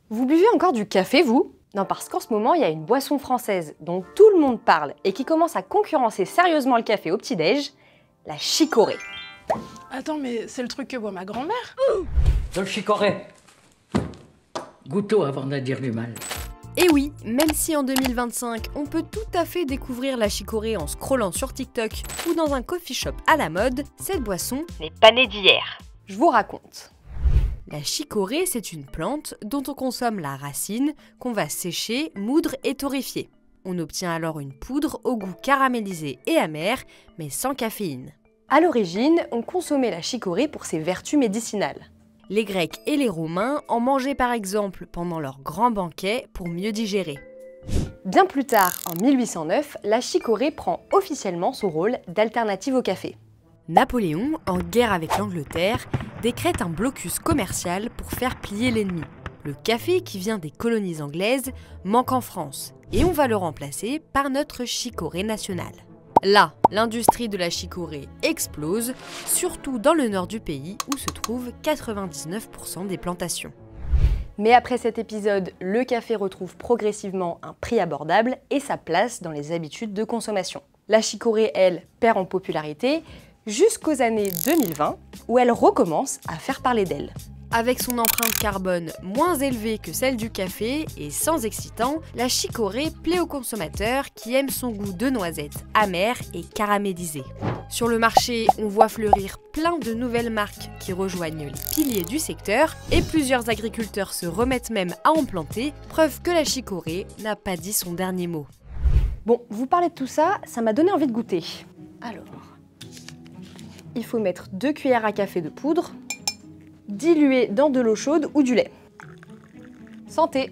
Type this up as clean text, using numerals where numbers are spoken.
Vous buvez encore du café, vous? Non, parce qu'en ce moment, il y a une boisson française dont tout le monde parle et qui commence à concurrencer sérieusement le café au petit-déj, la chicorée. Attends, mais c'est le truc que boit ma grand-mère? Dans le chicorée. Goûte-au avant d'en dire du mal. Et oui, même si en 2025, on peut tout à fait découvrir la chicorée en scrollant sur TikTok ou dans un coffee shop à la mode, cette boisson N'est pas née d'hier. Je vous raconte. La chicorée, c'est une plante dont on consomme la racine, qu'on va sécher, moudre et torréfier. On obtient alors une poudre au goût caramélisé et amer, mais sans caféine. À l'origine, on consommait la chicorée pour ses vertus médicinales. Les Grecs et les Romains en mangeaient par exemple pendant leurs grands banquets pour mieux digérer. Bien plus tard, en 1809, la chicorée prend officiellement son rôle d'alternative au café. Napoléon, en guerre avec l'Angleterre, décrète un blocus commercial pour faire plier l'ennemi. Le café qui vient des colonies anglaises manque en France et on va le remplacer par notre chicorée nationale. Là, l'industrie de la chicorée explose, surtout dans le nord du pays où se trouvent 99% des plantations. Mais après cet épisode, le café retrouve progressivement un prix abordable et sa place dans les habitudes de consommation. La chicorée, elle, perd en popularité jusqu'aux années 2020 où elle recommence à faire parler d'elle. Avec son empreinte carbone moins élevée que celle du café et sans excitant, la chicorée plaît aux consommateurs qui aiment son goût de noisette amer et caramélisé. Sur le marché, on voit fleurir plein de nouvelles marques qui rejoignent les piliers du secteur et plusieurs agriculteurs se remettent même à en planter, preuve que la chicorée n'a pas dit son dernier mot. Bon, vous parlez de tout ça, ça m'a donné envie de goûter. Alors, il faut mettre 2 cuillères à café de poudre, dilué dans de l'eau chaude ou du lait. Santé!